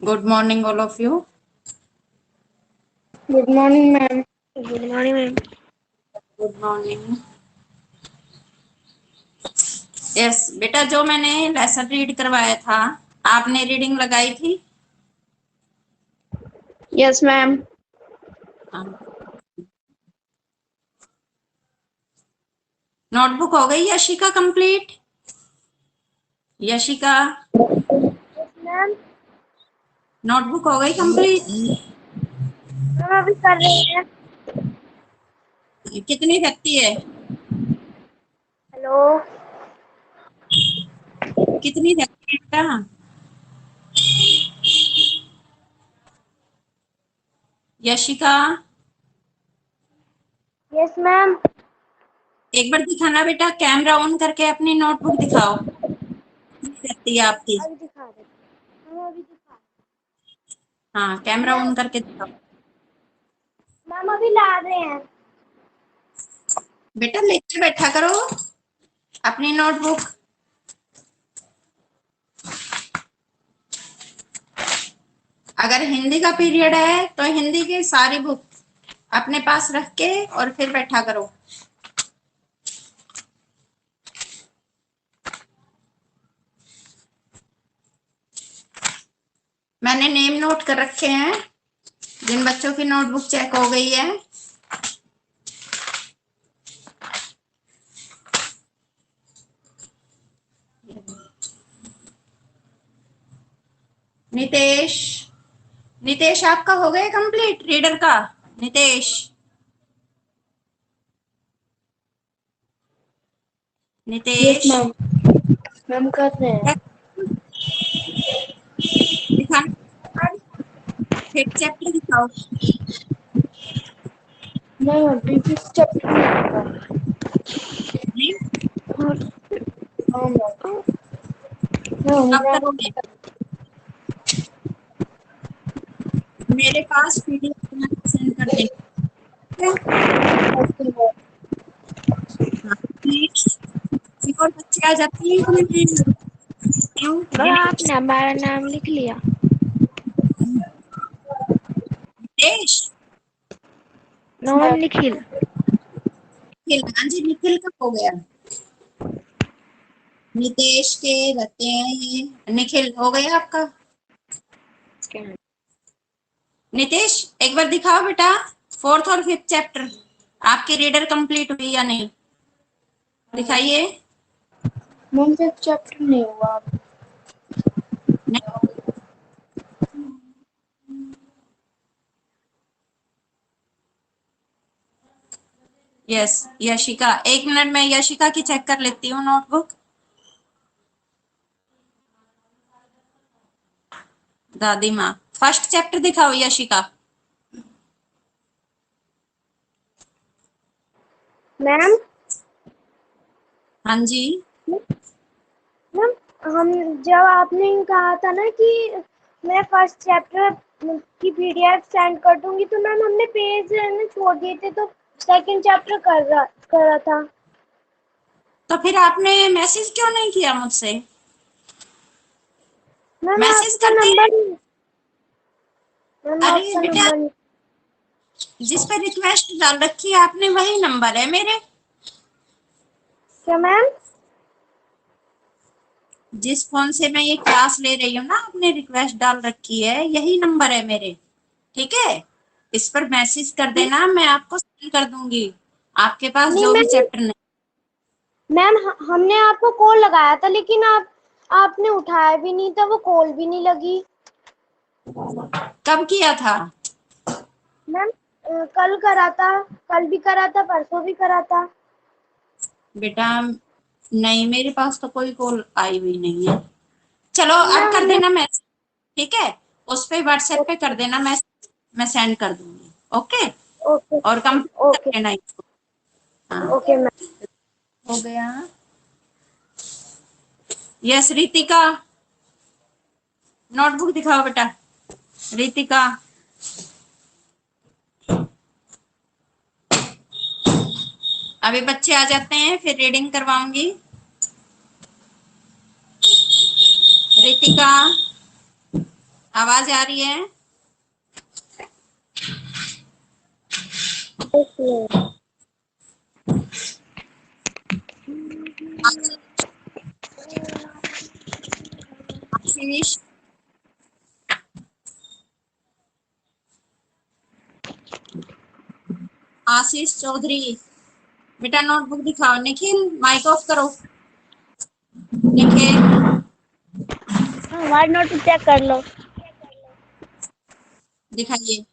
Good morning, all of you. Good morning, ma'am. Good morning, ma'am. Good morning. Yes, बेटा जो मैंने lesson read करवाया था, आपने रीडिंग लगाई थी? Yes, ma'am. नोटबुक हो गई Yashika complete? Yashika ma'am notebook हो गई कंप्लीट? मैम अभी कर रहे हैं। कितनी व्यक्ति है? हेलो कितनी व्यक्ति है बेटा? Yashika yes ma'am. एक बार दिखाना बेटा, कैमरा ऑन करके अपनी नोटबुक दिखाओ। कितनी व्यक्ति है आपकी? अभी दिखा देते मैम। अभी दिखा हाँ, कैमरा ऑन करके दिखाओ। मैम अभी ला रहे हैं। बेटा लेके बैठा करो अपनी नोटबुक। अगर हिंदी का पीरियड है तो हिंदी की सारी बुक अपने पास रख के और फिर बैठा करो। मैंने नेम नोट कर रखे हैं जिन बच्चों की नोटबुक चेक हो गई है। नितेश, नितेश आपका हो गया कंप्लीट रीडर का? Nitesh, Yes, Nitesh ma'am. Ma'am कर रहे हैं। दिखाना, फिर चैप्टर दिखाओ। मैम अभी भी चैप्टर नहीं, हाँ मैम। हाँ अब मैम करोगे? मेरे पास पीडीएफ सेंड कर देना। हाँ, नेक्स्ट एक और बच्चे आ जाते हैं इसमें। क्यों? मैम आपने हमारा नाम लिख लिया। नितेश, नॉन निखिल। निखिल, हाँ जी निखिल का हो गया। नितेश के रहते हैं ये। निखिल हो गया आपका? नितेश एक बार दिखाओ बेटा, फोर्थ और फिफ्थ चैप्टर आपकी रीडर कंप्लीट हुई या नहीं, दिखाइए। मैम फिफ्थ चैप्टर नहीं हुआ। यस यशिका, एक मिनट में यशिका की चेक कर लेती हूँ नोटबुक। दादी माँ, फर्स्ट चैप्टर दिखाओ यशिका। मैम हाँ जी, मैम हम जब आपने कहा था ना कि मैं फर्स्ट चैप्टर की पीडीएफ सेंड कर दूंगी, तो मैम हमने पेज छोड़ दिए थे, तो सेकंड चैप्टर कर रहा था। तो फिर आपने मैसेज क्यों नहीं किया मुझसे? मैम मैसेज आपका करते हैं। नंबर मैम अरे आपका बेटा, नंबर जिस पर रिक्वेस्ट डाल रखी है आपने वही नंबर है मेरे। क्या मैम? जिस फोन से मैं ये क्लास ले रही हूँ ना, आपने रिक्वेस्ट डाल रखी है, यही नंबर है मेरे। ठीक है, इस पर मैसेज कर देना, मैं आपको सेंड कर दूंगी आपके पास नहीं जो भी मैम, चैप्टर नहीं। मैम हमने आपको कॉल लगाया था, लेकिन आपने उठाया भी नहीं था, वो कॉल भी नहीं लगी। कब किया था? मैम कल करा था, कल भी करा था, परसों भी करा था। बेटा नहीं, मेरे पास तो कोई कॉल आई हुई नहीं है। चलो अब मैम कर हमने देना मैसेज, ठीक है, उस पे व्हाट्सएप पे कर देना मैसेज, मैं सेंड कर दूंगी। ओके, ओके और कंप्लीट कर ओके लेना इसको। हाँ ओके मैम। हो गया। यस रितिका, नोटबुक दिखाओ बेटा। रितिका, अभी बच्चे आ जाते हैं फिर रीडिंग करवाऊंगी। रितिका आवाज आ रही है? आशीष, आशीष चौधरी, बेटा नोटबुक दिखाओ। निखिल माइक ऑफ करो। निखिल हमारी नोटबुक चेक कर लो। दिखाइए।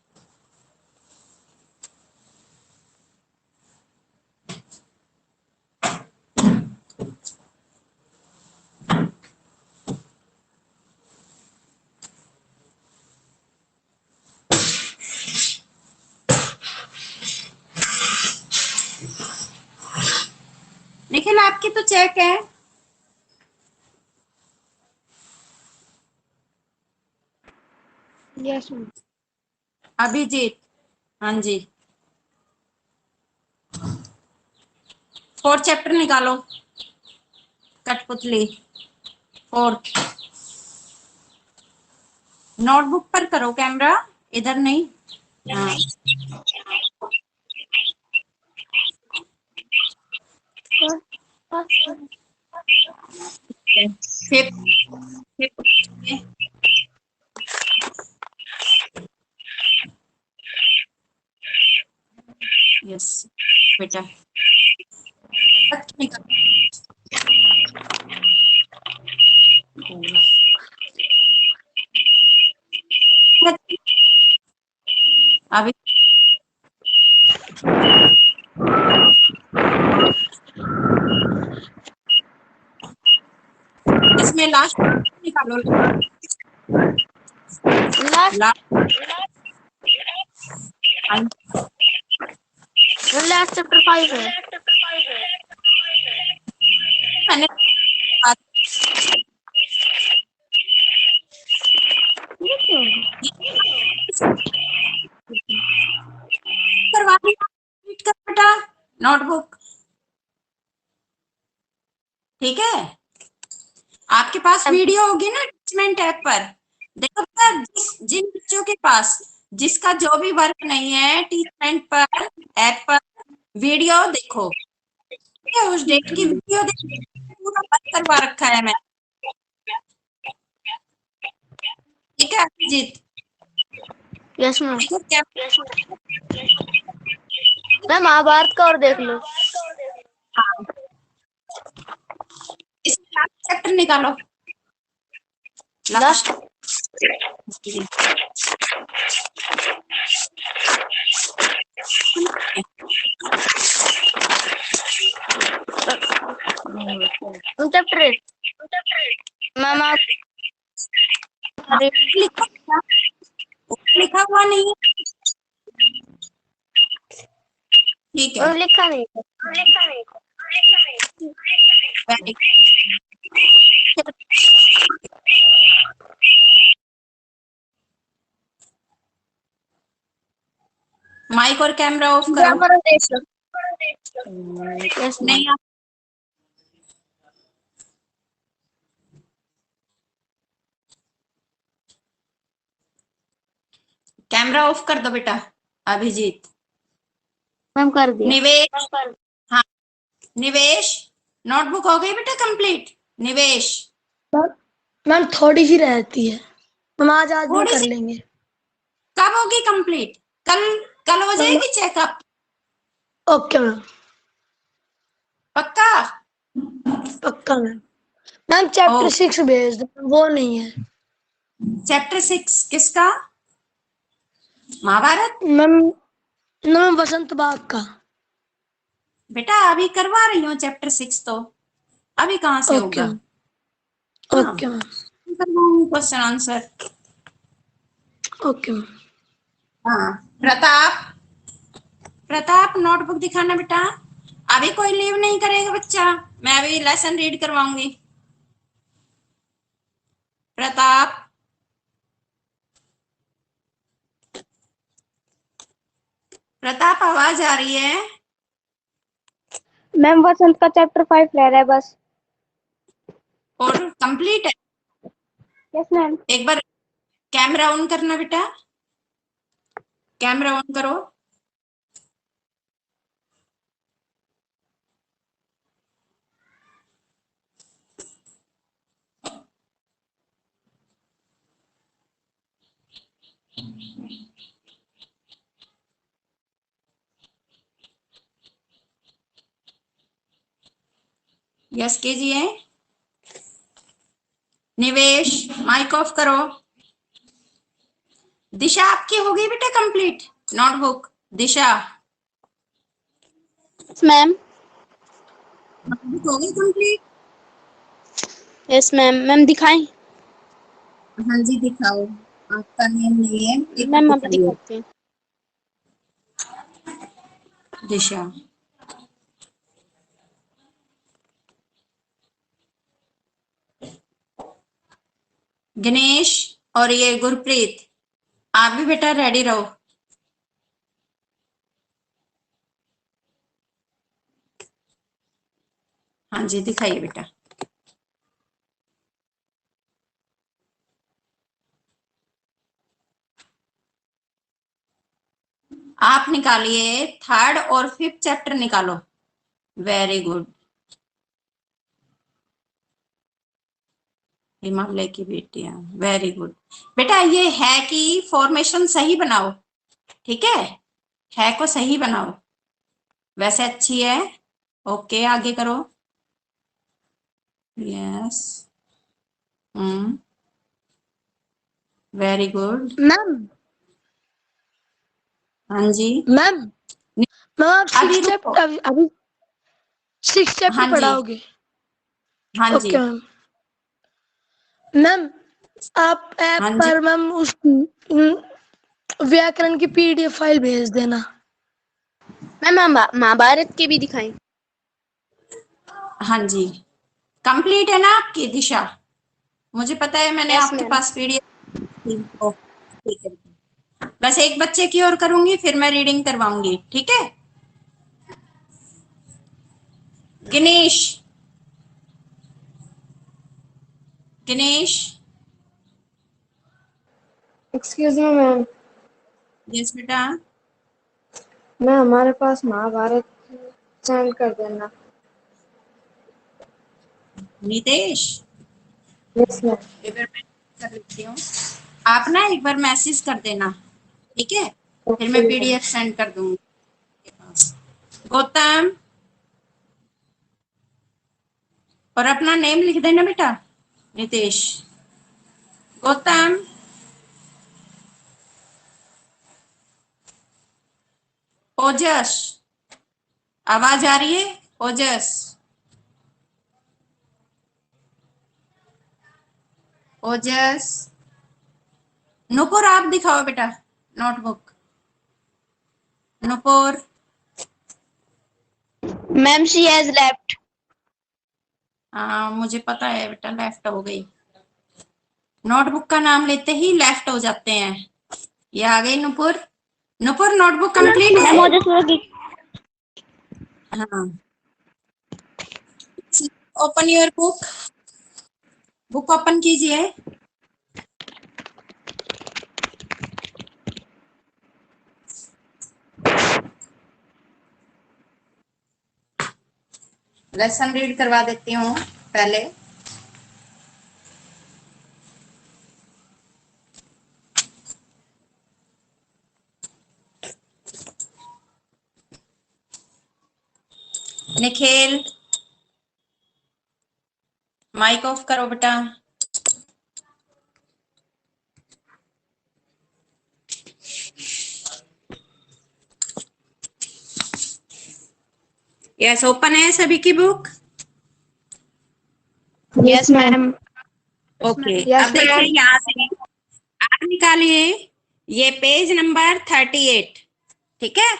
निखिल आपकी तो चेक है। Yes ma'am. अभिजीत, हाँ जी, 4 चैप्टर निकालो। कठपुतली 4। नोटबुक पर करो कैमरा, इधर नहीं। हाँ, फिफ्थ, यस बेटा। अभी इसमें लास्ट निकालो। लास्ट चैप्टर 5 है। मैंने करवा दिया, read कर बेटा नोटबुक। ठीक है, आपके पास वीडियो होगी ना अटैचमेंट ऐप पर। देखो बेटा, जिन बच्चों के पास जिसका जो भी वर्क नहीं है टीचमेंट पर ऐप पर वीडियो देखो। ठीक है, उस डेट की वीडियो देखो, पूरा वर्क करवा रखा है मैं। ठीक है अभिजीत? Yes ma'am. देखो क्या मैम महाभारत का और देख लो। इसमें लास्ट चैप्टर निकालो। Last chapter 8 ma'am. आप लिखा हुआ नहीं है। ठीक है, लिखा नहीं। Very good. माइक और कैमरा ऑफ करो। यस नहीं कैमरा ऑफ कर दो बेटा। अभिजीत, मैम कर दिया। निवेश, हाँ निवेश, नोटबुक हो गई बेटा कंप्लीट? निवेश मैम थोड़ी सी रहती है, हम आज में थोड़ी कर सी लेंगे। कब होगी कंप्लीट? कल? कल हो जाएगी चेकअप? ओके मैम, पक्का? पक्का मैम। मैम चैप्टर 6 भेज दो, वो नहीं है। चैप्टर 6 किसका? महाभारत? मैम मैम वसंत बाग का। बेटा अभी करवा रही हूँ चैप्टर 6 तो अभी कहाँ से ओके होगा? मैम, हाँ, ओके मैम, करवाऊंगी क्वेश्चन आंसर। Okay ma'am. हाँ प्रताप, प्रताप नोटबुक दिखाना बेटा। अभी कोई लीव नहीं करेगा बच्चा, मैं अभी लेसन रीड करवाऊंगी। प्रताप, प्रताप आवाज आ रही है? मैम वसंत का चैप्टर 5 रह रहा है बस। और कंप्लीट है? Yes ma'am. एक बार कैमरा ऑन करना बेटा, कैमरा ऑन करो। यस कीजिए। निवेश माइक ऑफ करो। दिशा आपकी हो गई बेटा कंप्लीट नोटबुक? दिशा मैम। नोटबुक हो गई कंप्लीट? Yes ma'am. मैम दिखाएं? हाँ जी दिखाओ। आपका नेम नहीं है, एक मैम आप दिखाइए। दिखाते हैं। दिशा गणेश और ये गुरप्रीत, आप भी बेटा रेडी रहो। हाँ जी दिखाइए बेटा। आप निकालिए थर्ड और फिफ्थ चैप्टर निकालो। Very good. हिमालय की बेटियां, वेरी गुड बेटा। ये है कि फॉर्मेशन सही बनाओ, ठीक है को सही बनाओ। वैसे अच्छी है। ओके आगे करो। Yes very good. मैम हाँ जी मैम मैम आप अभी सिक्स रुको। चैप्टर अभी 6 चैप्टर हाँ जी पढ़ाओगे? हाँ जी ओके मैम। मैम आप ऐप हाँ जी पर मैम उस व्याकरण की पीडीएफ फाइल भेज देना। मैम महाभारत के भी दिखाएं? हाँ जी। कंप्लीट है ना आपकी दिशा? मुझे पता है, मैंने यस आपके मैम। पास पीडीएफ। ठीक है, बस एक बच्चे की और करूंगी फिर मैं रीडिंग करवाऊंगी, ठीक है? Ganesh, Ganesh. Excuse me ma'am. Yes बेटा। मैं हमारे पास महाभारत सेंड कर देना। Nitesh, yes ma'am. एक बार मैं कर लेती हूँ। आप ना एक बार मैसेज कर देना, ठीक है? फिर ओके मैं मैम। पीडीएफ सेंड कर दूंगी आपके पास। गौतम, और अपना नेम लिख देना बेटा। नितेश, गौतम, ओजस, आवाज आ रही है? ओजस, ओजस। नुपुर आप दिखाओ बेटा notebook. Nupur, ma'am she has left. हाँ मुझे पता है बेटा, लेफ्ट हो गई। नोटबुक का नाम लेते ही लेफ्ट हो जाते हैं। ये आ गई नुपुर। नुपुर नोटबुक कंप्लीट है? मैम ओजस होगी। हाँ। Open your book, book open कीजिए। लेसन रीड करवा देती हूँ पहले। निखिल, माइक ऑफ करो बेटा। यस ओपन है सभी की book? Yes ma'am. Okay yes अब देखिए मैम। यहाँ से आप निकालिए ये पेज नंबर 38, ठीक है?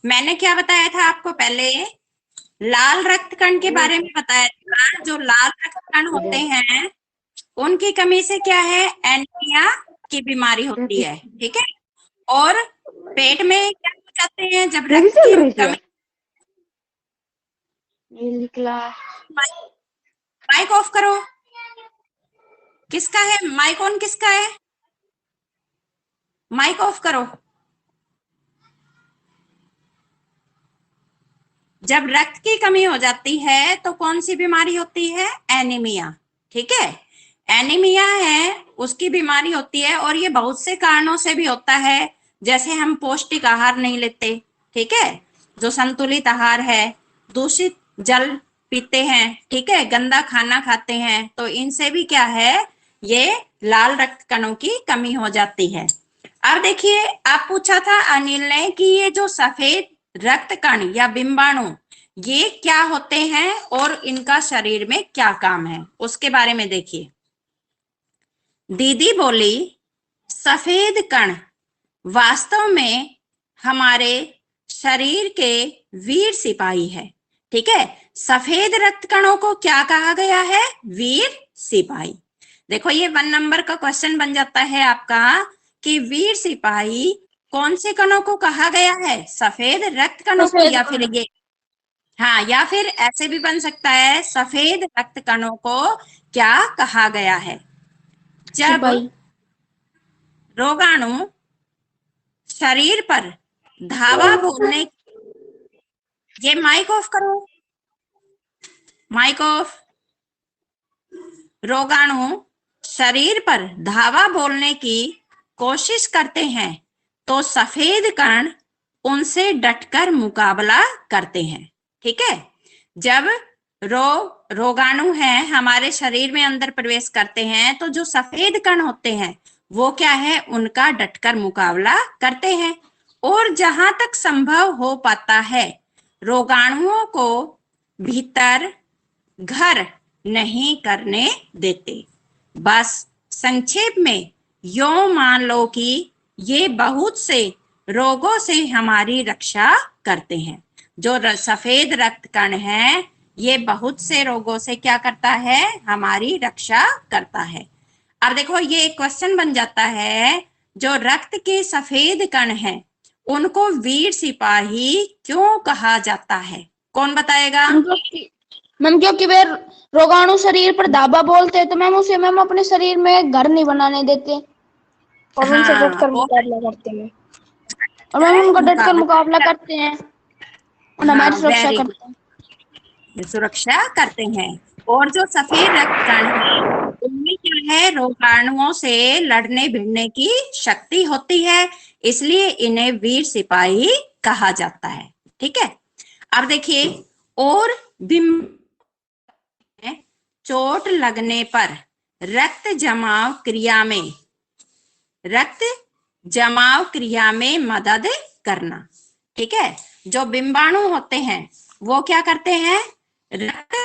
मैंने क्या बताया था आपको पहले? लाल रक्त कण के बारे में बताया था। जो लाल रक्त कण होते हैं उनकी कमी से क्या है, एनीमिया की बीमारी होती है, ठीक है? और पेट में क्या हो जाते हैं जब ये भी रक्त की चल रही थी कमी? ये निकला। माइक ऑफ करो। किसका है माइक ऑन? किसका है? माइक ऑफ करो। जब रक्त की कमी हो जाती है तो कौन सी बीमारी होती है? एनीमिया। ठीक है, एनीमिया है उसकी बीमारी होती है, और ये बहुत से कारणों से भी होता है, जैसे हम पौष्टिक आहार नहीं लेते, ठीक है, जो संतुलित आहार है, दूषित जल पीते हैं, ठीक है, गंदा खाना खाते हैं, तो इनसे भी क्या है, ये लाल रक्त कणों की कमी हो जाती है। अब देखिए, आप पूछा था अनिल ने कि ये जो सफेद रक्त कण या बिंबाणु ये क्या होते हैं और इनका शरीर में क्या काम है, उसके बारे में देखिए। दीदी बोली सफेद कण वास्तव में हमारे शरीर के वीर सिपाही है। ठीक है, सफेद रक्त कणों को क्या कहा गया है? वीर सिपाही। देखो ये 1 नंबर का क्वेश्चन बन जाता है आपका कि वीर सिपाही कौन से कणों को कहा गया है? सफेद रक्त कणों को, या फिर ये, हाँ, या फिर ऐसे भी बन सकता है, सफेद रक्त कणों को क्या कहा गया है? जब रोगाणु शरीर पर धावा बोलने, ये माइक ऑफ करो, माइक ऑफ। रोगाणु शरीर पर धावा बोलने की कोशिश करते हैं तो सफेद कण उनसे डटकर मुकाबला करते हैं। ठीक है, जब रोगाणु हैं हमारे शरीर में अंदर प्रवेश करते हैं तो जो सफेद कण होते हैं वो क्या है, उनका डटकर मुकाबला करते हैं, और जहां तक संभव हो पाता है रोगाणुओं को भीतर घर नहीं करने देते। बस संक्षेप में यो मान लो कि ये बहुत से रोगों से हमारी रक्षा करते हैं। जो सफेद रक्त कण है ये बहुत से रोगों से क्या करता है? हमारी रक्षा करता है। अब देखो ये एक क्वेश्चन बन जाता है, जो रक्त के सफेद कण हैं उनको वीर सिपाही क्यों कहा जाता है? कौन बताएगा? मैम क्योंकि वे रोगाणु शरीर पर धावा बोलते हैं तो मैम उसे मैम अपने शरीर में घर नहीं बनाने देते और उनसे डटकर मुकाबला करते हैं, और मैम उनका डटकर मुकाबला करते हैं और हमारी सुरक्षा करते हैं, सुरक्षा करते हैं। और जो सफेद रक्त कण है उनमें क्या है? रोगाणुओं से लड़ने भिड़ने की शक्ति होती है, इसलिए इन्हें वीर सिपाही कहा जाता है। ठीक है, अब देखिए, और चोट लगने पर रक्त जमाव क्रिया में मदद करना। ठीक है, जो बिंबाणु होते हैं वो क्या करते हैं? रक्त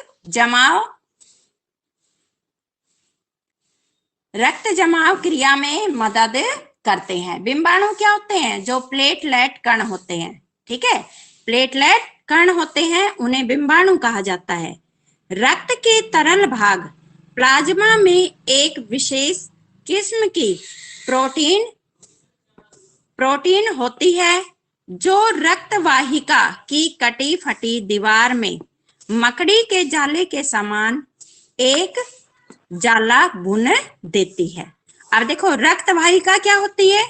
जमाव क्रिया में मदद करते हैं। बिंबाणु क्या होते हैं? जो प्लेटलेट कण होते हैं। ठीक है, प्लेटलेट कण होते हैं उन्हें बिंबाणु कहा जाता है। रक्त के तरल भाग प्लाज्मा में एक विशेष किस्म की प्रोटीन होती है जो रक्त वाहिका की कटी फटी दीवार में मकड़ी के जाले के समान एक जाला बुन देती है। अब देखो, रक्त वाहिका क्या होती है?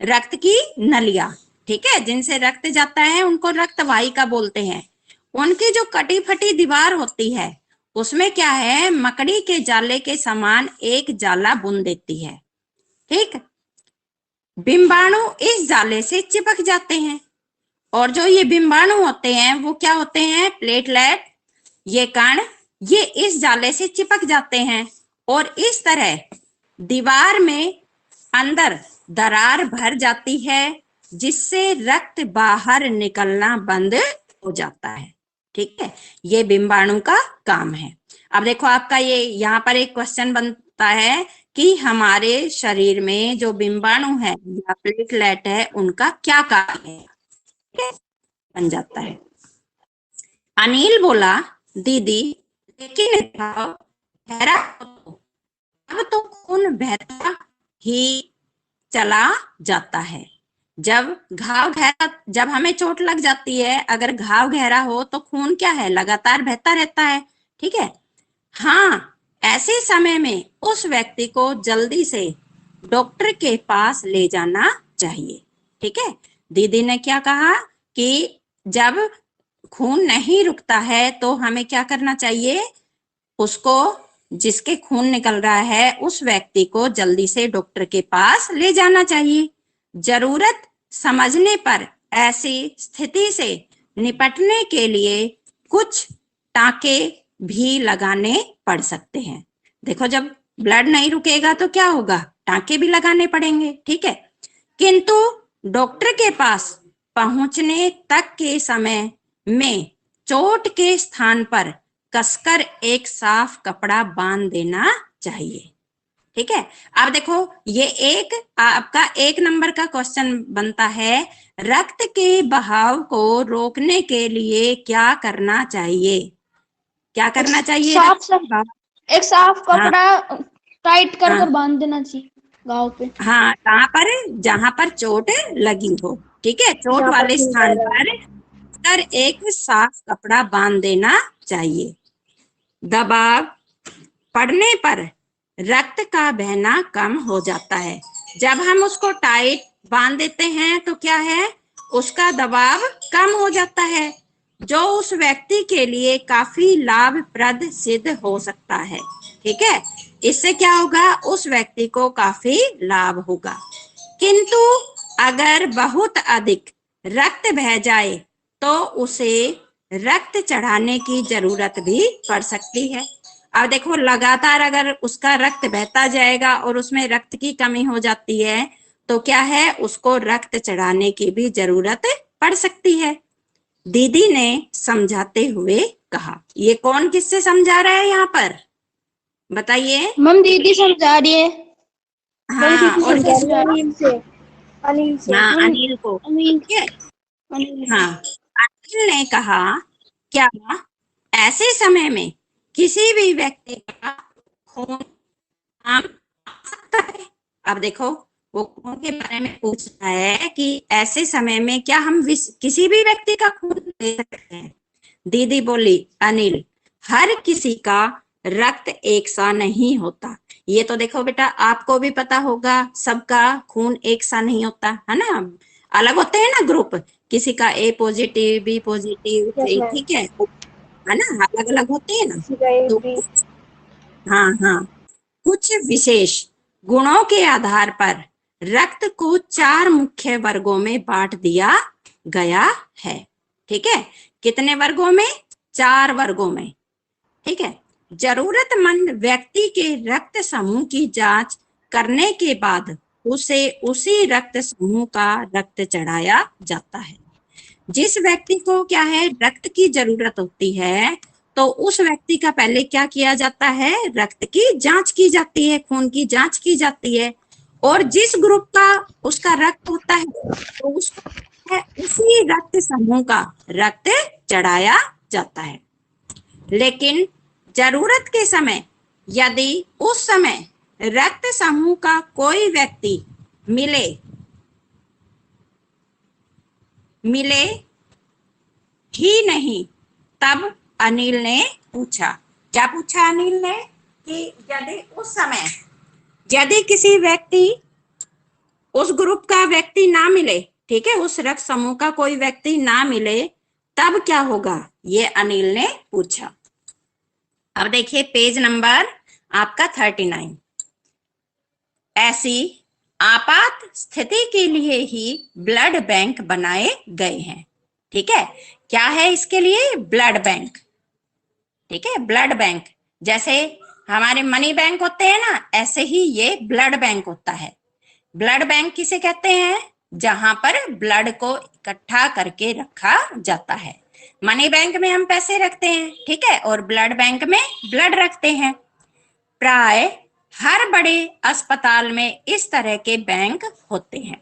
रक्त की नलियां, ठीक है, जिनसे रक्त जाता है उनको रक्त वाहिका बोलते हैं। उनकी जो कटी फटी दीवार होती है उसमें क्या है? मकड़ी के जाले के समान एक जाला बुन देती है। ठीक, बिंबाणु इस जाले से चिपक जाते हैं, और जो ये बिंबाणु होते हैं वो क्या होते हैं? प्लेटलेट, ये कण, ये इस जाले से चिपक जाते हैं और इस तरह दीवार में अंदर दरार भर जाती है जिससे रक्त बाहर निकलना बंद हो जाता है। ठीक है, ये बिंबाणु का काम है। अब देखो, आपका ये यहाँ पर एक क्वेश्चन बनता है कि हमारे शरीर में जो बिंबाणु है या प्लेटलेट है उनका क्या कार्य है? ठीक है, बन जाता है। अनिल बोला दीदी लेकिन गहरा अब तो खून बहता ही चला जाता है। जब हमें चोट लग जाती है, अगर घाव गहरा हो तो खून क्या है? लगातार बहता रहता है। ठीक है, हाँ, ऐसे समय में उस व्यक्ति को जल्दी से डॉक्टर के पास ले जाना चाहिए। ठीक है, दीदी ने क्या कहा कि जब खून नहीं रुकता है तो हमें क्या करना चाहिए, उसको, जिसके खून निकल रहा है उस व्यक्ति को जल्दी से डॉक्टर के पास ले जाना चाहिए। जरूरत समझने पर ऐसी स्थिति से निपटने के लिए कुछ टाँके भी लगाने पड़ सकते हैं। देखो, जब ब्लड नहीं रुकेगा तो क्या होगा, टाँके भी लगाने पड़ेंगे। ठीक है, किंतु डॉक्टर के पास पहुंचने तक के समय में चोट के स्थान पर कसकर एक साफ कपड़ा बांध देना चाहिए। ठीक है, अब देखो, ये एक आपका 1 नंबर का क्वेश्चन बनता है, रक्त के बहाव को रोकने के लिए क्या करना चाहिए? क्या करना चाहिए? एक साफ कपड़ा टाइट कर हाँ। बांध देना चाहिए घाव पे। हाँ, कहाँ पर? जहां पर चोट लगी हो। ठीक है, चोट वाले स्थान पर एक साफ कपड़ा बांध देना चाहिए। दबाव पड़ने पर रक्त का बहना कम हो जाता है। जब हम उसको टाइट बांध देते हैं तो क्या है, उसका दबाव कम हो जाता है, जो उस व्यक्ति के लिए काफी लाभप्रद सिद्ध हो सकता है। ठीक है, इससे क्या होगा, उस व्यक्ति को काफी लाभ होगा। किंतु अगर बहुत अधिक रक्त बह जाए तो उसे रक्त चढ़ाने की जरूरत भी पड़ सकती है। अब देखो, लगातार अगर उसका रक्त बहता जाएगा और उसमें रक्त की कमी हो जाती है तो क्या है, उसको रक्त चढ़ाने की भी जरूरत पड़ सकती है। दीदी ने समझाते हुए कहा। ये कौन किससे समझा रहा है यहाँ पर, बताइए? मैम दीदी समझा रही है। हाँ, और अनिल से हाँ, अनिल को। ठीक है, हाँ, अनिल ने कहा, क्या ऐसे समय में किसी भी व्यक्ति का खून आ सकता है? अब देखो, वो खून के बारे में पूछ रहा है कि ऐसे समय में क्या हम किसी भी व्यक्ति का खून ले सकते हैं? दीदी बोली, अनिल, हर किसी का रक्त एक सा नहीं होता। ये तो देखो बेटा, आपको भी पता होगा, सबका खून एक सा नहीं होता है ना, अलग होते हैं ना ग्रुप, किसी का ए पॉजिटिव, बी पॉजिटिव। ठीक है ना, अलग अलग होते हैं ना। तो हाँ हाँ, कुछ विशेष गुणों के आधार पर रक्त को 4 मुख्य वर्गों में बांट दिया गया है। ठीक है, कितने वर्गों में? 4 वर्गों में। ठीक है, जरूरतमंद व्यक्ति के रक्त समूह की जांच करने के बाद उसे उसी रक्त समूह का रक्त चढ़ाया जाता है। जिस व्यक्ति को क्या है, रक्त की जरूरत होती है, तो उस व्यक्ति का पहले क्या किया जाता है, रक्त की जांच की जाती है, खून की जांच की जाती है, और जिस ग्रुप का उसका रक्त होता है तो उसको उसी रक्त समूह का रक्त चढ़ाया जाता है। लेकिन जरूरत के समय यदि उस समय रक्त समूह का कोई व्यक्ति मिले ही नहीं, तब अनिल ने पूछा, क्या पूछा अनिल ने, कि यदि उस समय यदि किसी व्यक्ति, उस ग्रुप का व्यक्ति ना मिले, ठीक है, उस रक्त समूह का कोई व्यक्ति ना मिले, तब क्या होगा, ये अनिल ने पूछा। अब देखिए पेज नंबर आपका 39। ऐसी आपात स्थिति के लिए ही ब्लड बैंक बनाए गए हैं। ठीक है, क्या है इसके लिए, ब्लड बैंक। ठीक है, ब्लड बैंक, जैसे हमारे मनी बैंक होते हैं ना, ऐसे ही ये ब्लड बैंक होता है। ब्लड बैंक किसे कहते हैं, जहां पर ब्लड को इकट्ठा करके रखा जाता है। मनी बैंक में हम पैसे रखते हैं, ठीक है, और ब्लड बैंक में ब्लड रखते हैं। प्राय हर बड़े अस्पताल में इस तरह के बैंक होते हैं।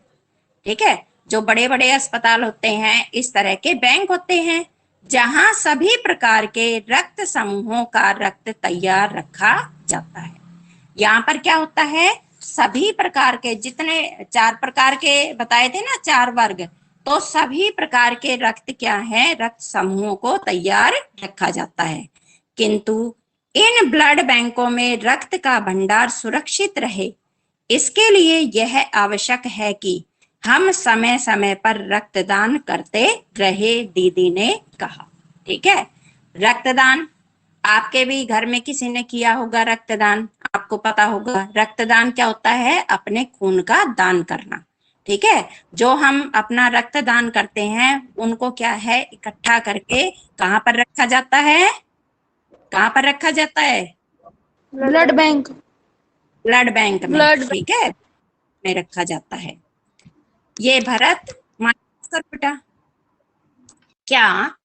ठीक है, जो बड़े बड़े अस्पताल होते हैं, इस तरह के बैंक होते हैं, जहां सभी प्रकार के रक्त समूहों का रक्त तैयार रखा जाता है। यहाँ पर क्या होता है, सभी प्रकार के, जितने 4 प्रकार के बताए थे ना, 4 वर्ग, तो सभी प्रकार के रक्त क्या है, रक्त समूहों को तैयार रखा जाता है। किंतु इन ब्लड बैंकों में रक्त का भंडार सुरक्षित रहे, इसके लिए यह आवश्यक है कि हम समय समय पर रक्तदान करते रहे, दीदी ने कहा। ठीक है, रक्तदान आपके भी घर में किसी ने किया होगा रक्तदान, आपको पता होगा रक्तदान क्या होता है, अपने खून का दान करना। ठीक है, जो हम अपना रक्तदान करते हैं उनको क्या है, इकट्ठा करके कहाँ पर रखा जाता है, कहाँ पर रखा जाता है, ब्लड बैंक। ब्लड बैंक में। ब्लड ठीक है, में रखा जाता है। ये भरत कर बेटा, क्या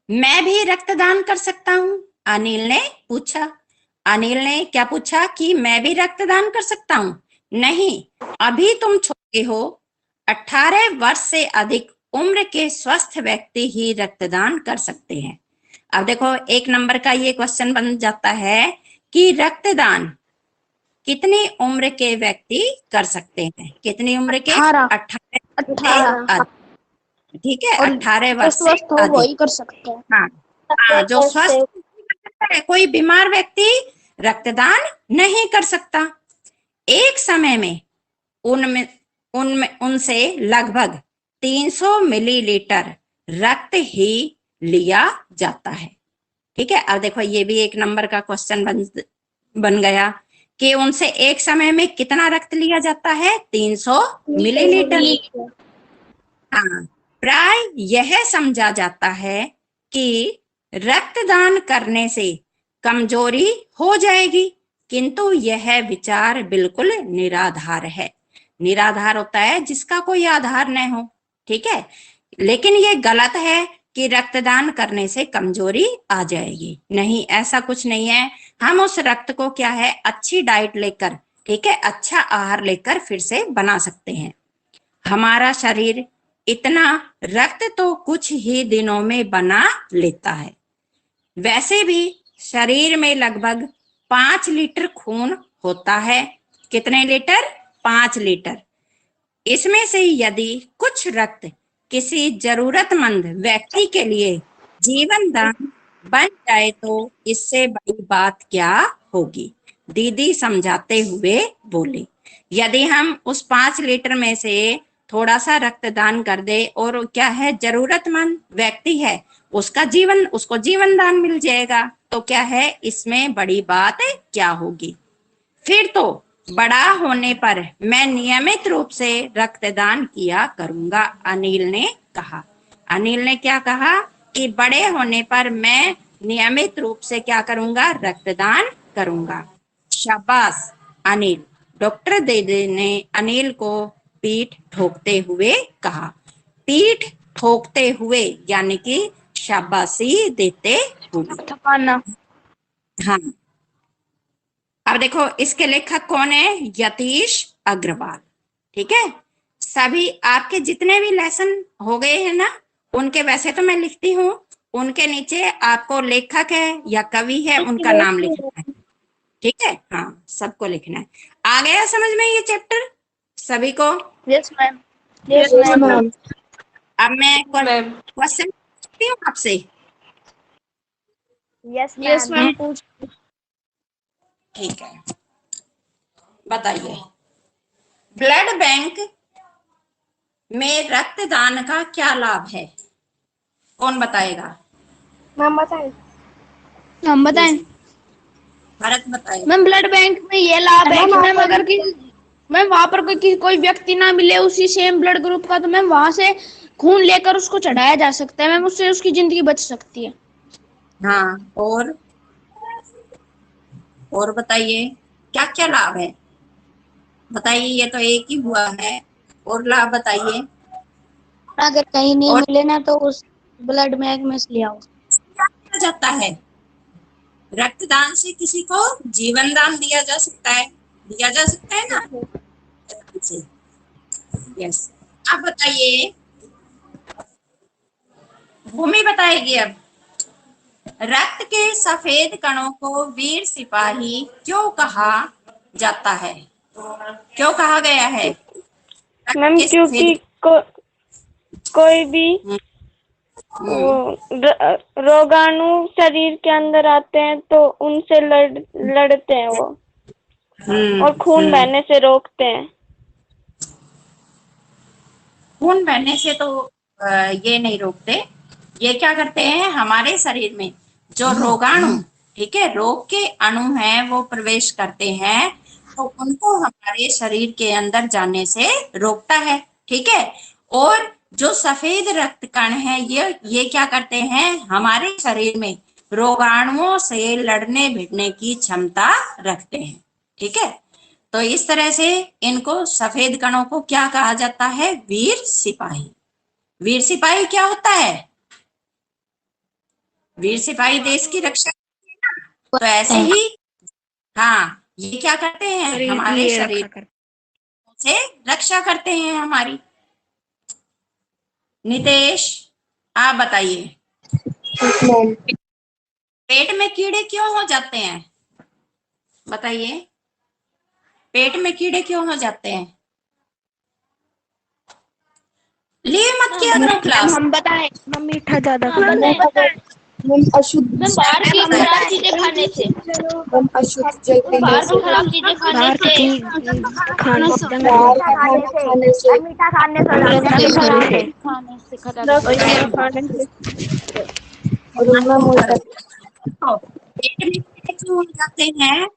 मैं भी रक्तदान कर सकता हूँ, अनिल ने पूछा। अनिल ने क्या पूछा कि मैं भी रक्तदान कर सकता हूँ? नहीं, अभी तुम छोटे हो, 18 वर्ष से अधिक उम्र के स्वस्थ व्यक्ति ही रक्तदान कर सकते हैं। अब देखो 1 नंबर का ये क्वेश्चन बन जाता है कि रक्तदान कितनी उम्र के व्यक्ति कर सकते हैं, कितनी उम्र के, 18 18। ठीक है, 18 वर्ष से स्वस्थ हो अधिक। वही कर सकते हैं। हाँ, हाँ, जो स्वस्थ है, कोई बीमार व्यक्ति रक्तदान नहीं कर सकता। एक समय में उनसे लगभग 300 मिलीलीटर रक्त ही लिया जाता है। ठीक है, अब देखो ये भी 1 नंबर का क्वेश्चन बन गया कि उनसे एक समय में कितना रक्त लिया जाता है, 300 मिलीलीटर। हाँ, प्राय यह समझा जाता है कि रक्तदान करने से कमजोरी हो जाएगी, किंतु यह विचार बिल्कुल निराधार है। निराधार होता है जिसका कोई आधार न हो। ठीक है, लेकिन ये गलत है कि रक्तदान करने से कमजोरी आ जाएगी। नहीं, ऐसा कुछ नहीं है। हम उस रक्त को क्या है, अच्छी डाइट लेकर, ठीक है, अच्छा आहार लेकर फिर से बना सकते हैं। हमारा शरीर इतना रक्त तो कुछ ही दिनों में बना लेता है। वैसे भी शरीर में लगभग 5 लीटर खून होता है। कितने लीटर? 5 लीटर। इसमें से यदि कुछ रक्त किसी जरूरतमंद व्यक्ति के लिए जीवन दान बन जाए तो इससे बड़ी बात क्या होगी, दीदी समझाते हुए बोली। यदि हम उस 5 लीटर में से थोड़ा सा रक्तदान कर दे और क्या है, जरूरतमंद व्यक्ति है, उसको जीवन दान मिल जाएगा, तो क्या है, इसमें बड़ी बात क्या होगी। फिर तो बड़ा होने पर मैं नियमित रूप से रक्तदान किया करूंगा, अनिल ने कहा। अनिल ने क्या कहा कि बड़े होने पर मैं नियमित रूप से क्या करूंगा, रक्तदान करूंगा। शाबाश अनिल, डॉक्टर दीदी ने अनिल को पीठ ठोकते हुए कहा। पीठ ठोकते हुए यानी कि शाबाशी देते हुए। थकाना। हाँ, अब देखो इसके लेखक कौन है, यतीश अग्रवाल। ठीक है, सभी आपके जितने भी लेसन हो गए हैं ना, उनके वैसे तो मैं लिखती हूँ, उनके नीचे आपको लेखक है या कवि है उनका नाम लिखना है। ठीक है, हाँ, सबको लिखना है। आ गया समझ में ये चैप्टर सभी को? Yes ma'am. Yes ma'am. अब मैं क्वेश्चन पूछती हूँ आपसे। यस मैम पूछ। ठीक है, बताइए, ब्लड बैंक में रक्तदान का क्या लाभ है? कौन बताएगा? मैम बताएं। हम बताएं। भारत बताएगा। मैम ब्लड बैंक में ये लाभ है कि मैम अगर मैम वहां पर कोई व्यक्ति ना मिले उसी सेम ब्लड ग्रुप का, तो मैम वहां से खून लेकर उसको चढ़ाया जा सकता है मैम, उससे उसकी जिंदगी बच सकती है। हाँ, और बताइए क्या क्या लाभ है, बताइए। ये तो एक ही हुआ है, और लाभ बताइए। अगर कहीं नहीं मिले ना तो उस ब्लड बैंक में से ले आओ। क्या किया जाता है? रक्तदान से किसी को जीवन दान दिया जा सकता है, ना? यस, आप बताइए, भूमि बताएगी अब। रक्त के सफेद कणों को वीर सिपाही क्यों कहा जाता है? क्यों कहा गया है? मैम क्योंकि कोई भी वो रोगाणु शरीर के अंदर आते हैं तो उनसे लड़ते हैं वो। और खून बहने से रोकते हैं। खून बहने से तो ये नहीं रोकते। ये क्या करते हैं, हमारे शरीर में जो रोगाणु, ठीक है, रोग के अणु हैं वो प्रवेश करते हैं, तो उनको हमारे शरीर के अंदर जाने से रोकता है। ठीक है। और जो सफेद रक्त कण है ये क्या करते हैं, हमारे शरीर में रोगाणुओं से लड़ने भिड़ने की क्षमता रखते हैं। ठीक है। तो इस तरह से इनको सफेद कणों को क्या कहा जाता है, वीर सिपाही। वीर सिपाही क्या होता है, वीर सिपाही देश की रक्षा करते हैं ना। तो ऐसे ही हाँ, ये क्या करते हैं, हमारे शरीर से रक्षा करते हैं हमारी। नितेश, आप बताइए, यस मैम। पेट में कीड़े क्यों हो जाते हैं, बताइए, पेट में कीड़े क्यों हो जाते हैं? लिए मत किया करो क्लास। हम बताएं, हम मीठा ज्यादा मैम अशुद्ध मैम बाहर की खराब चीजें खाने से, मैम अशुद्ध जल पीने बाहर से, की खराब चीजें खाने से, खाने बाहर का खाना खाने से, मीठा खाने से और उनमें मोटा तो पेट में कीड़े क्यों हो जाते हैं,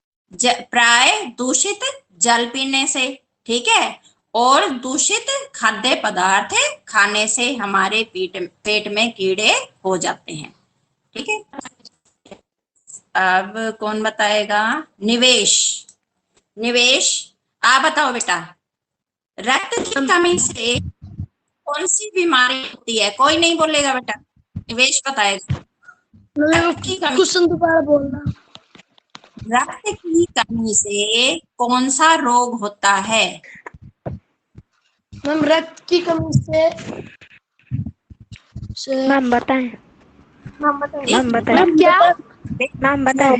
प्राय दूषित जल पीने से। ठीक है। और दूषित खाद्य पदार्थ खाने से हमारे पेट में कीड़े हो जाते हैं। ठीक है। अब कौन बताएगा, निवेश, निवेश आप बताओ बेटा, रक्त की कमी से कौन सी बीमारी होती है? कोई नहीं बोलेगा बेटा, निवेश बताएगा। रक्त की कमी, क्वेश्चन दोबारा बोलना। रक्त की कमी से कौन सा रोग होता है? मैम रक्त की कमी से नाम बताएं, मैम क्या? नाम बताएं,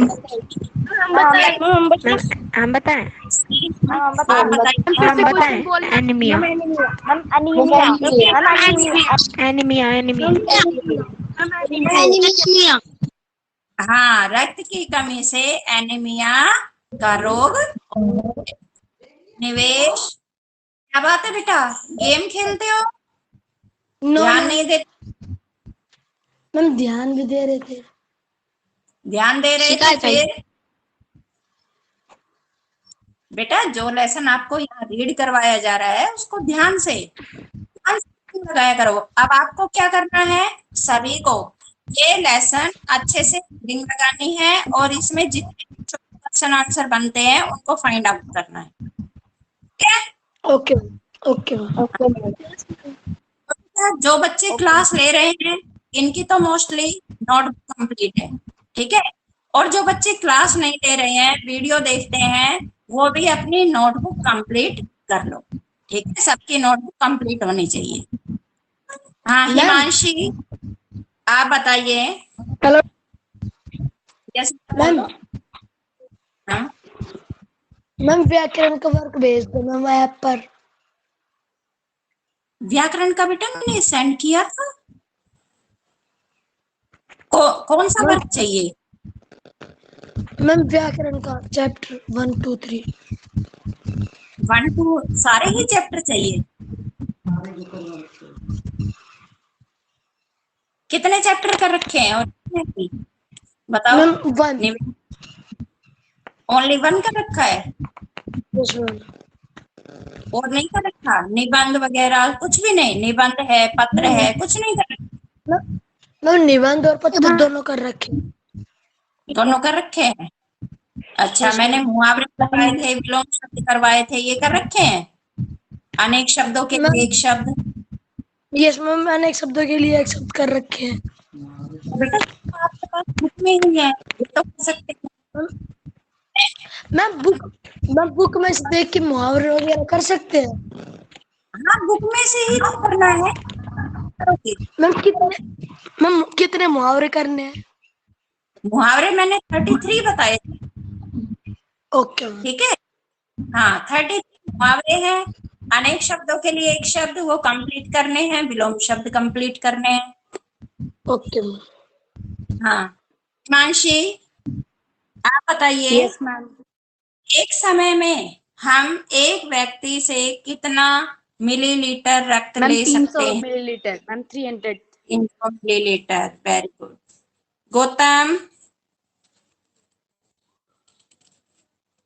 हम बताएं, आप बताइए। Anaemia, anaemia. हाँ, रक्त की कमी से एनीमिया का रोग। निवेश, क्या बात है बेटा, गेम खेलते हो, ध्यान नहीं देते? मैम ध्यान भी दे रहे थे। ध्यान दे रहे थे फिर बेटा, जो लेसन आपको यहाँ रीड करवाया जा रहा है उसको ध्यान से लगाया करो। अब आपको क्या करना है, सभी को ये लेसन अच्छे से रीडिंग लगानी है और इसमें जितने क्वेश्चन आंसर बनते हैं उनको फाइंड आउट करना है। ठीक है। Okay okay. जो बच्चे क्लास ले रहे हैं इनकी तो मोस्टली नोटबुक कंप्लीट है। ठीक है। और जो बच्चे क्लास नहीं ले रहे हैं, वीडियो देखते हैं, वो भी अपनी नोटबुक कंप्लीट कर लो। ठीक है, सबकी नोटबुक कंप्लीट होनी चाहिए। हाँ हिमांशी, आप बताइए। Hello yes ma'am. हाँ, मैम व्याकरण का वर्क भेज दो मैम ऐप पर। व्याकरण का बेटा मैंने सेंड किया था। कौन सा वर्क चाहिए? मैम व्याकरण का चैप्टर 1 2 3। 1 2 सारे ही चैप्टर चाहिए? कितने चैप्टर कर रखे हैं और कितने की? बताओ। मैम 1। ओनली 1 कर रखा है यस मैम। और नहीं कर रखा? निबंध वगैरह कुछ भी नहीं? निबंध है, पत्र है, कुछ नहीं कर रखा? मैम निबंध और पत्र दोनों कर रखे। दोनों कर रखे हैं। अच्छा, मैंने मुहावरे करवाए थे, विलोम शब्द करवाए थे, ये कर रखे हैं? अनेक शब्दों के लिए एक शब्द। यस मैम मैंने एक शब्दों के लिए एक शब्द कर रखे हैं। बेटा आपके पास बुक में ही है, ये तो कर सकते हैं। मैम बुक में से देख के मुहावरे वगैरह कर सकते हैं। हाँ, बुक में से ही तो करना है। मैम कितने मुहावरे करने हैं? मुहावरे मैंने 33 बताए थे। Okay ma'am. ठीक है। हाँ, 33 मुहावरे हैं। अनेक शब्दों के लिए एक शब्द, वो कंप्लीट करने हैं। विलोम शब्द कंप्लीट करने हैं। Okay ma'am. हाँ हिमांशी, आप बताइए। Yes ma'am. एक समय में हम एक व्यक्ति से कितना मिलीलीटर रक्त मैम ले 300 सकते हैं? Millilitre ma'am 300 300 millilitre. Very good. Gautam,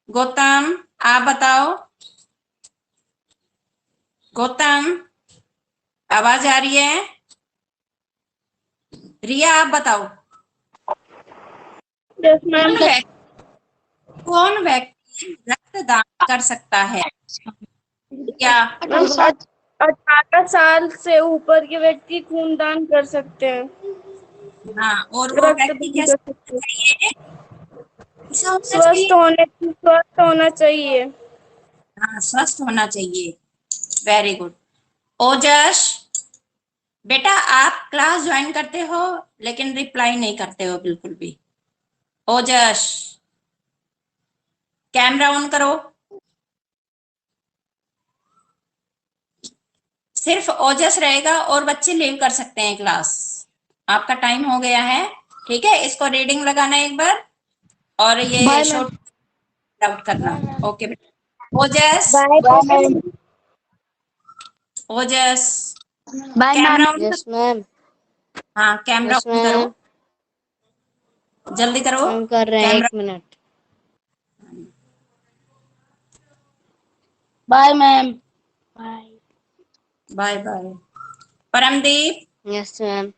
Gautam आप बताओ। गौतम, आवाज आ रही है? रिया आप बताओ। कौन व्यक्ति रक्तदान कर सकता है? क्या? 18 साल से ऊपर के व्यक्ति खूनदान कर सकते हैं, हाँ, और वो व्यक्ति रक्तदान कैसा कर सकते हैं। चाहिए? कैसा होना चाहिए? स्वस्थ होना चाहिए। हाँ, स्वस्थ होना चाहिए। Very good. ओजस, बेटा आप क्लास ज्वाइन करते हो लेकिन रिप्लाई नहीं करते हो बिल्कुल भी। ओजस, कैमरा ऑन करो। सिर्फ ओजस रहेगा और बच्चे लीव कर सकते हैं क्लास। आपका टाइम हो गया है, ठीक है। इसको रीडिंग लगाना एक बार, और ये बाय मैम। शॉर्ट आउट करना। ओके बेटा। Ojas, bye ma'am. Ojas, bye ma'am. Camera on yes ma'am. हाँ, कैमरा यस ऑन करो, मैम। जल्दी करो। हम कर रहे हैं, camera. 1 minute. Bye ma'am. Bye bye. Paramdeep, yes ma'am.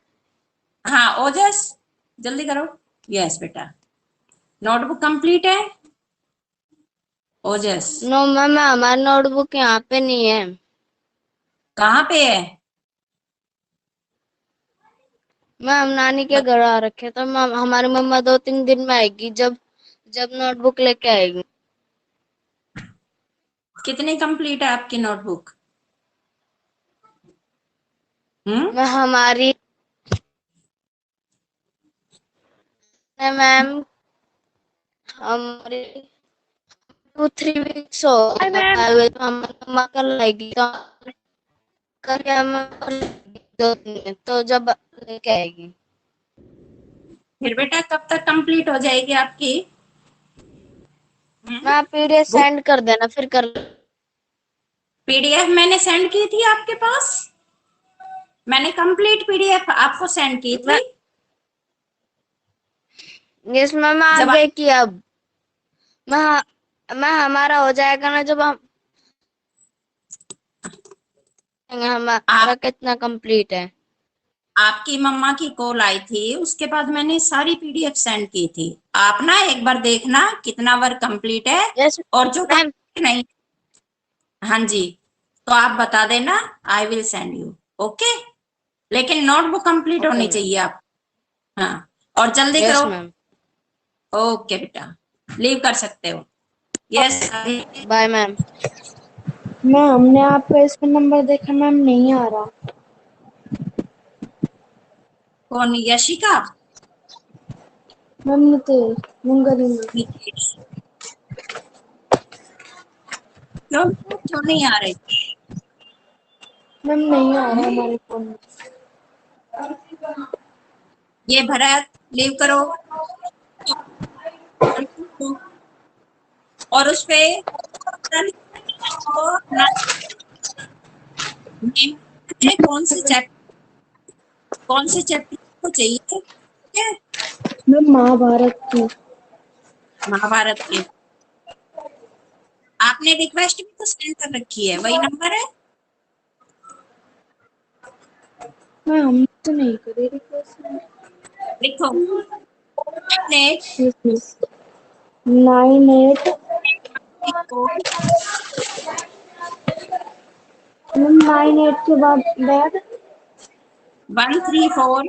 हाँ ओजस जल्दी करो। यस बेटा। नोटबुक कंप्लीट है? ओजस नो मैम, हमारी नोटबुक यहाँ पे नहीं है। कहाँ पे है? मैम नानी के घर आ रखे, तो मैम हमारी मम्मा 2-3 दिन में आएगी, जब जब नोटबुक लेके आएगी। कितनी कंप्लीट है आपकी नोटबुक? मैं हमारी मैम हमारी 2-3 वीक्स हो गए, तो हमारी मम्मा कल आएगी, तो कल क्या मैं 2 दिन में, तो जब लेके आएगी। फिर बेटा कब तक कंप्लीट हो जाएगी आपकी? मैं पीडीएफ सेंड कर देना, फिर कर। पीडीएफ मैंने सेंड की थी आपके पास। मैंने कंप्लीट पीडीएफ आपको सेंड की थी। यस मैम, आ जब गए कि अब मैं हमारा हो जाएगा ना, जब हम हमारा आप कितना कंप्लीट है। आपकी मम्मा की कॉल आई थी, उसके बाद मैंने सारी पीडीएफ सेंड की थी। आप ना एक बार देखना कितना वर्क कंप्लीट है, यस और जो मैम। कंप्लीट नहीं, हाँ जी, तो आप बता देना, I will send you. Okay, लेकिन नोटबुक कंप्लीट ओके होनी मैम। चाहिए आप। हाँ, और जल्दी यस करो। मैम। ओके बेटा, लीव कर सकते हो। यस। Bye ma'am. मैम हमने आपका इसमें नंबर देखा मैम, नहीं आ रहा। कौन? यशिका? मैम नितेश मुंगरी में। निकेश? क्यों क्यों नहीं आ रही? मैम नहीं आ रहा हमारे फोन में। ये भरत, लीव करो। और उस पे कौन से चैप्टर को चाहिए? ठीक है, मैम महाभारत की। महाभारत के। आपने रिक्वेस्ट भी तो सेंड कर रखी है, वही नंबर है? मैम हमने तो नहीं करी रिक्वेस्ट। लिखो, अपने 98। मैम 98 के बाद 134